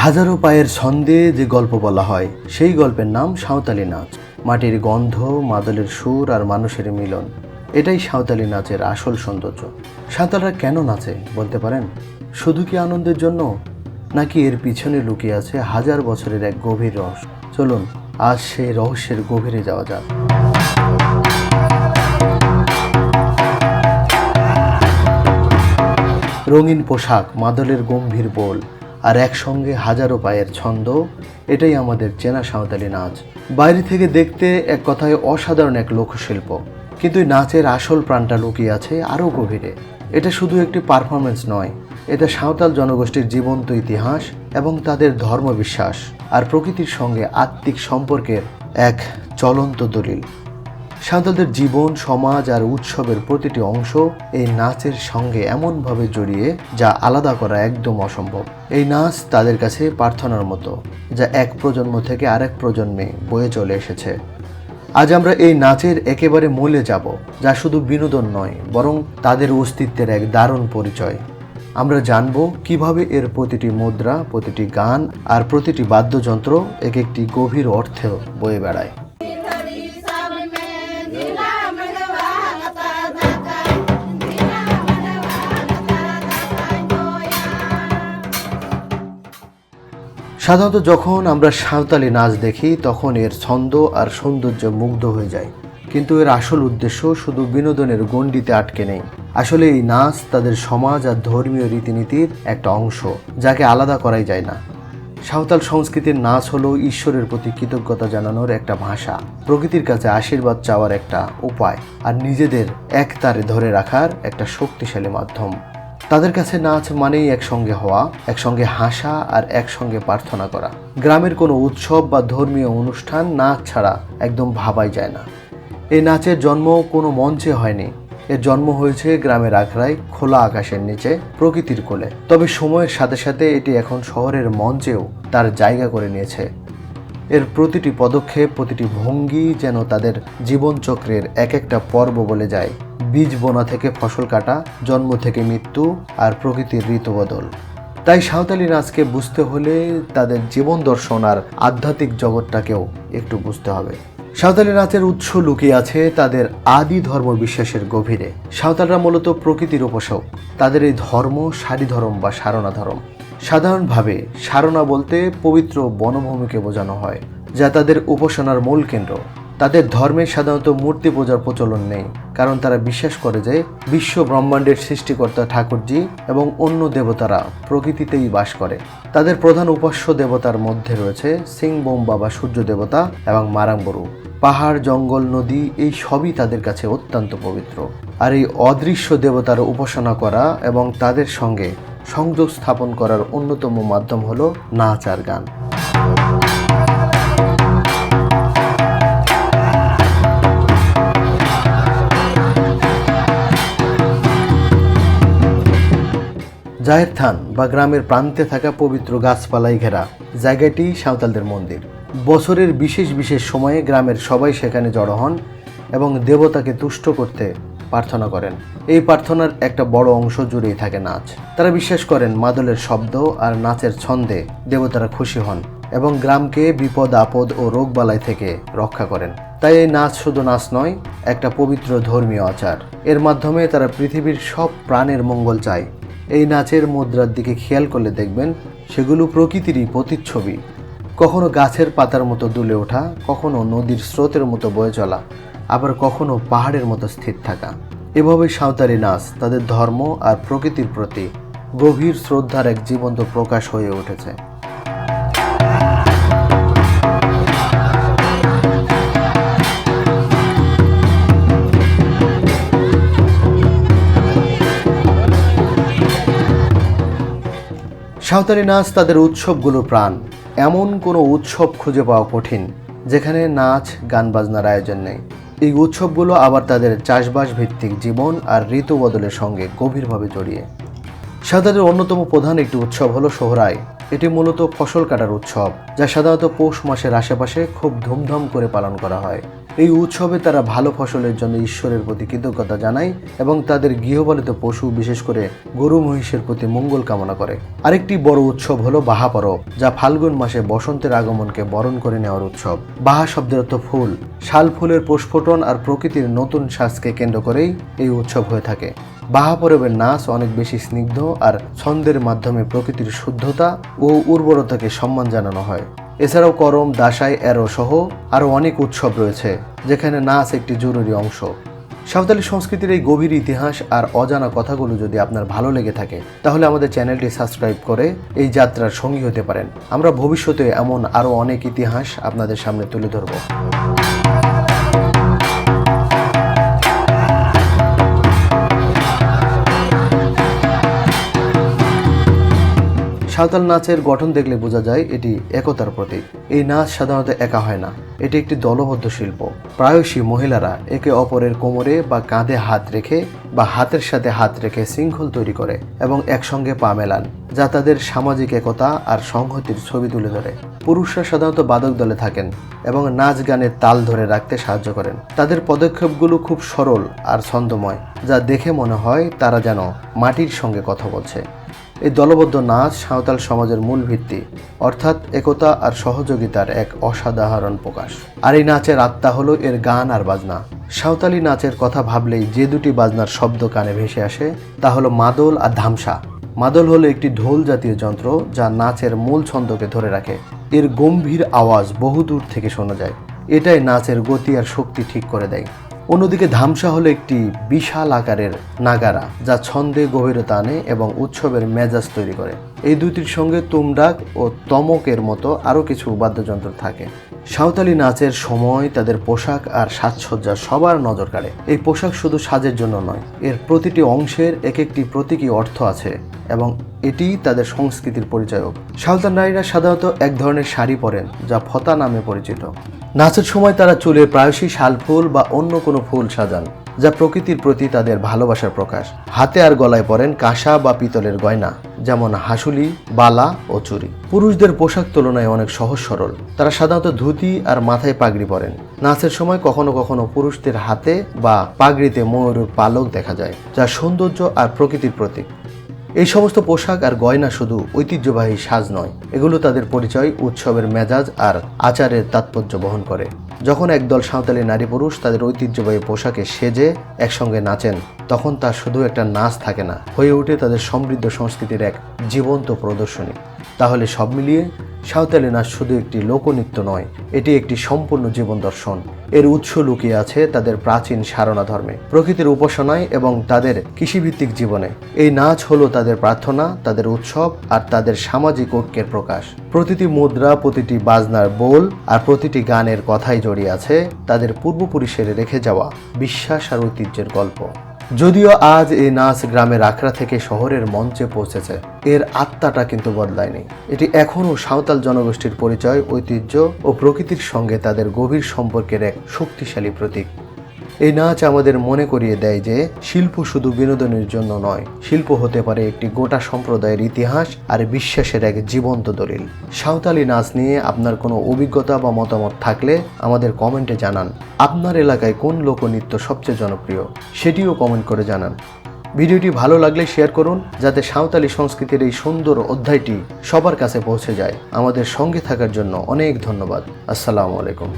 হাজারো পায়ের ছন্দে যে গল্প বলা হয় সেই গল্পের নাম সাঁওতালি নাচ। মাটির গন্ধ, মাদলের সুর আর মানুষের মিলন, এটাই সাঁওতালি নাচের আসল সৌন্দর্য। সাঁওতালরা কেন নাচে বলতে পারেন? শুধু কি আনন্দের জন্য, নাকি এর পিছনে লুকিয়ে আছে হাজার বছরের এক গভীর রহস্য? চলুন আজ সেই রহস্যের গভীরে যাওয়া যাক। রঙিন পোশাক, মাদলের গম্ভীর বোল আর একসঙ্গে হাজারো পায়ের ছন্দ, এটাই আমাদের চেনা সাঁওতালি নাচ। বাইরে থেকে দেখতে এক কথায় অসাধারণ এক লোকশিল্প, কিন্তু এই নাচের আসল প্রাণটা লুকিয়ে আছে আরও গভীরে। এটা শুধু একটি পারফরমেন্স নয়, এটা সাঁওতাল জনগোষ্ঠীর জীবন্ত ইতিহাস এবং তাদের ধর্মবিশ্বাস আর প্রকৃতির সঙ্গে আত্মিক সম্পর্কের এক চলন্ত দলিল। সাঁওতালদের জীবন, সমাজ আর উৎসবের প্রতিটি অংশ এই নাচের সঙ্গে এমনভাবে জড়িয়ে যা আলাদা করা একদম অসম্ভব। এই নাচ তাদের কাছে প্রার্থনার মতো, যা এক প্রজন্ম থেকে আরেক প্রজন্মে বয়ে চলে এসেছে। আজ আমরা এই নাচের একেবারে মূলে যাব, যা শুধু বিনোদন নয়, বরং তাদের অস্তিত্বের এক দারুণ পরিচয়। আমরা জানব কিভাবে এর প্রতিটি মুদ্রা, প্রতিটি গান আর প্রতিটি বাদ্যযন্ত্র এক একটি গভীর অর্থ বয়ে বেড়ায়। সাধারণত যখন আমরা সাঁওতালি নাচ দেখি, তখন এর ছন্দ আর সৌন্দর্য মুগ্ধ হয়ে যায়, কিন্তু এর আসল উদ্দেশ্য শুধু বিনোদনের গণ্ডিতে আটকে নেই। আসলে এই নাচ তাদের সমাজ আর ধর্মীয় রীতিনীতির একটা অংশ, যাকে আলাদা করাই যায় না। সাঁওতাল সংস্কৃতির নাচ হলো ঈশ্বরের প্রতি কৃতজ্ঞতা জানানোর একটা ভাষা, প্রকৃতির কাছে আশীর্বাদ চাওয়ার একটা উপায়, আর নিজেদের একতারে ধরে রাখার একটা শক্তিশালী মাধ্যম। তাদের কাছে নাচ মানেই একসঙ্গে হওয়া, একসঙ্গে হাসা আর একসঙ্গে প্রার্থনা করা। গ্রামের কোনো উৎসব বা ধর্মীয় অনুষ্ঠান নাচ ছাড়া একদম ভাবাই যায় না। এই নাচের জন্ম কোনো মঞ্চে হয়নি, এর জন্ম হয়েছে গ্রামের আখড়ায়, খোলা আকাশের নিচে, প্রকৃতির কোলে। তবে সময়ের সাথে সাথে এটি এখন শহরের মঞ্চেও তার জায়গা করে নিয়েছে। এর প্রতিটি পদক্ষেপ, প্রতিটি ভঙ্গি যেন তাদের জীবনচক্রের এক একটা পর্ব বলে যায়। বীজ বোনা থেকে ফসল কাটা, জন্ম থেকে মৃত্যু আর প্রকৃতির ঋতুবদল। তাই সাঁওতালি নাচকে বুঝতে হলে তাদের জীবন দর্শন আর আধ্যাত্মিক জগৎটাকেও একটু বুঝতে হবে। সাঁওতালি নাচের উৎস লুকিয়ে আছে তাদের আদি ধর্ম বিশ্বাসের গভীরে। সাঁওতালরা মূলত প্রকৃতির উপাসক। তাদের এই ধর্ম সারি ধর্ম বা সারনা ধর্ম। সাধারণভাবে সারনা বলতে পবিত্র বনভূমিকে বোঝানো হয়, যা তাদের উপাসনার মূল কেন্দ্র। তাদের ধর্মে সাধারণত মূর্তি পূজার প্রচলন নেই, কারণ তারা বিশ্বাস করে যে বিশ্ব ব্রহ্মাণ্ডের সৃষ্টিকর্তা ঠাকুরজি এবং অন্য দেবতারা প্রকৃতিতেই বাস করে। তাদের প্রধান উপাস্য দেবতার মধ্যে রয়েছে সিংবোম বাবা সূর্য দেবতা এবং মারাংবরু। পাহাড়, জঙ্গল, নদী, এই সবই তাদের কাছে অত্যন্ত পবিত্র। আর এই অদৃশ্য দেবতার উপাসনা করা এবং তাদের সঙ্গে সংযোগ স্থাপন করার অন্যতম মাধ্যম হলো নাচ আর গান। জাহের থান বা গ্রামের প্রান্তে থাকা পবিত্র গাছপালায় ঘেরা জায়গাটি সাঁওতালদের মন্দির। বছরের বিশেষ বিশেষ সময়ে গ্রামের সবাই সেখানে জড়ো হন এবং দেবতাকে তুষ্ট করতে প্রার্থনা করেন। এই প্রার্থনার একটা বড় অংশ জুড়েই থাকে নাচ। তারা বিশ্বাস করেন মাদলের শব্দ আর নাচের ছন্দে দেবতারা খুশি হন এবং গ্রামকে বিপদ আপদ ও রোগবালাই থেকে রক্ষা করেন। তাই এই নাচ শুধু নাচ নয়, একটা পবিত্র ধর্মীয় আচার। এর মাধ্যমে তারা পৃথিবীর সব প্রাণের মঙ্গল চায়। এই নাচের মুদ্রার দিকে খেয়াল করলে দেখবেন সেগুলো প্রকৃতিরই প্রতিচ্ছবি। কখনো গাছের পাতার মতো দুলে ওঠা, কখনো নদীর স্রোতের মতো বয়ে চলা, আবার কখনো পাহাড়ের মতো স্থির থাকা। এভাবে সাঁওতালি নাচ তাদের ধর্ম আর প্রকৃতির প্রতি গভীর শ্রদ্ধার এক জীবন্ত প্রকাশ হয়ে উঠেছে। সাঁওতালি নাচ তাদের উৎসবগুলোর প্রাণ। এমন কোনো উৎসব খুঁজে পাওয়া কঠিন যেখানে নাচ, গান বাজনার আয়োজন নেই। এই উৎসবগুলো আবার তাদের চাষবাস ভিত্তিক জীবন আর ঋতু বদলের সঙ্গে গভীরভাবে জড়িয়ে। সাঁওতালদের অন্যতম প্রধান একটি উৎসব হলো সোহরাই। এটি মূলত ফসল কাটার উৎসব, যা সাধারণত পৌষ মাসের আশেপাশে খুব ধুমধাম করে পালন করা হয়। এই উৎসবে তারা ভালো ফসলের জন্য ঈশ্বরের প্রতি কৃতজ্ঞতা জানায় এবং তাদের গৃহপালিত পশু, বিশেষ করে গরু মহিষের প্রতি মঙ্গল কামনা করে। আরেকটি বড় উৎসব হলো বাহা পরব, যা ফাল্গুন মাসে বসন্তের আগমনকে বরণ করে নেওয়ার উৎসব। বাহা শব্দের অর্থ ফুল। শাল ফুলের প্রস্ফুটন আর প্রকৃতির নতুন শ্বাসকে কেন্দ্র করেই এই উৎসব হয়ে থাকে। বাহা পরবের নাচ অনেক বেশি স্নিগ্ধ আর ছন্দের মাধ্যমে প্রকৃতির শুদ্ধতা ও উর্বরতাকে সম্মান জানানো হয়। এছাড়াও করম, দাসাই, এরো সহ আরও অনেক উৎসব রয়েছে যেখানে নাচ একটি জরুরি অংশ। সাঁওতালি সংস্কৃতির এই গভীর ইতিহাস আর অজানা কথাগুলো যদি আপনার ভালো লেগে থাকে, তাহলে আমাদের চ্যানেলটি সাবস্ক্রাইব করে এই যাত্রার সঙ্গী হতে পারেন। আমরা ভবিষ্যতে এমন আরও অনেক ইতিহাস আপনাদের সামনে তুলে ধরব। সাঁওতাল নাচের গঠন দেখলে বোঝা যায় এটি একতার প্রতীক। এই নাচ সাধারণত একা হয় না, এটি একটি দলবদ্ধ শিল্প। প্রায়শই মহিলারা একে অপরের কোমরে বা কাঁধে হাত রেখে বা হাতের সাথে হাত রেখে শৃঙ্খল তৈরি করে এবং একসঙ্গে পা মেলান, যা তাদের সামাজিক একতা আর সংহতির ছবি তুলে ধরে। পুরুষরা সাধারণত বাদক দলে থাকেন এবং নাচ গানের তাল ধরে রাখতে সাহায্য করেন। তাদের পদক্ষেপগুলো খুব সরল আর ছন্দময়, যা দেখে মনে হয় তারা যেন মাটির সঙ্গে কথা বলছে। এই দলবদ্ধ নাচ সাঁওতাল সমাজের মূল ভিত্তি, অর্থাৎ একতা আর সহযোগিতার এক অসাধারণ প্রকাশ। আর এই নাচের আত্মা হলো এর গান আর বাজনা। সাঁওতালি নাচের কথা ভাবলেই যে দুটি বাজনার শব্দ কানে ভেসে আসে তা হলো মাদল আর ধামসা। মাদল হলো একটি ঢোল জাতীয় যন্ত্র যা নাচের মূল ছন্দকে ধরে রাখে। এর গম্ভীর আওয়াজ বহুদূর থেকে শোনা যায়, এটাই নাচের গতি আর শক্তি ঠিক করে দেয়। অন্যদিকে ধামসা হলো একটি বিশাল আকারের নাগারা, যা ছন্দে গভীরতা আনে এবং উৎসবের মেজাজ তৈরি করে। এই দুটির সঙ্গে তুমডাক ও তমকের মতো আরও কিছু বাদ্যযন্ত্র থাকে। সাঁওতালি নাচের সময় তাদের পোশাক আর সাজসজ্জা সবার নজর কাড়ে। এই পোশাক শুধু সাজের জন্য নয়, এর প্রতিটি অংশের এক একটি প্রতীকী অর্থ আছে এবং এটি তাদের সংস্কৃতির পরিচয়ক। সাঁওতাল নারীরা সাধারণত এক ধরনের শাড়ি পরেন যা ফতা নামে পরিচিত। নাচের সময় তারা চুলে প্রায়শই শাল ফুল বা অন্য কোনো ফুল সাজান, যা প্রকৃতির প্রতি তাদের ভালোবাসার প্রকাশ। হাতে আর গলায় পরেন কাঁসা বা পিতলের গয়না, যেমন হাসুলি, বালা ও চুড়ি। পুরুষদের পোশাক তুলনায় অনেক সহজ সরল। তারা সাধারণত ধুতি আর মাথায় পাগড়ি পরেন। নাচের সময় কখনো কখনো পুরুষদের হাতে বা পাগড়িতে ময়ূরের পালক দেখা যায়, যা সৌন্দর্য আর প্রকৃতির প্রতীক। এই সমস্ত পোশাক আর গয়না শুধু ঐতিহ্যবাহী সাজ নয়, এগুলো তাদের পরিচয়, উৎসবের মেজাজ আর আচারের তাৎপর্য বহন করে। যখন একদল সাঁওতালি নারী পুরুষ তাদের ঐতিহ্যবাহী পোশাকে সেজে একসঙ্গে নাচেন, তখন তা শুধু একটা নাচ থাকে না, হয়ে ওঠে তাদের সমৃদ্ধ সংস্কৃতির এক জীবন্ত প্রদর্শনী। তাহলে সব মিলিয়ে সাঁওতালি নাচ শুধু একটি লোকনৃত্য নয়, এটি একটি সম্পূর্ণ জীবন দর্শন। এর উৎস লুকিয়ে আছে তাদের প্রাচীন সারনা ধর্মে, প্রকৃতির উপাসনায় এবং তাদের কৃষিভিত্তিক জীবনে। এই নাচ হলো তাদের প্রার্থনা, তাদের উৎসব আর তাদের সামাজিক ঐক্যের প্রকাশ। প্রতিটি মুদ্রা, প্রতিটি বাজনার বোল আর প্রতিটি গানের কথাই জড়িয়ে আছে তাদের পূর্বপুরুষের রেখে যাওয়া বিশ্বাস আর ঐতিহ্যের গল্প। যদিও আজ এই নাচ গ্রামের আখড়া থেকে শহরের মঞ্চে পৌঁছেছে, এর আত্মাটা কিন্তু বদলায়নি। এটি এখনও সাঁওতাল জনগোষ্ঠীর পরিচয়, ঐতিহ্য ও প্রকৃতির সঙ্গে তাদের গভীর সম্পর্কের এক শক্তিশালী প্রতীক। এই নাচ আমাদের মনে করিয়ে দেয় যে শিল্প শুধু বিনোদনের জন্য নয়, শিল্প হতে পারে একটি গোটা সম্প্রদায়ের ইতিহাস আর বিশ্বাসের এক জীবন্ত দলিল। সাঁওতালি নাচ নিয়ে আপনার কোনো অভিজ্ঞতা বা মতামত থাকলে আমাদের কমেন্টে জানান। আপনার এলাকায় কোন লোকনৃত্য সবচেয়ে জনপ্রিয় সেটিও কমেন্ট করে জানান। ভিডিওটি ভালো লাগলে শেয়ার করুন, যাতে সাঁওতালি সংস্কৃতির এই সুন্দর অধ্যায়টি সবার কাছে পৌঁছে যায়। আমাদের সঙ্গে থাকার জন্য অনেক ধন্যবাদ। আসসালামু আলাইকুম।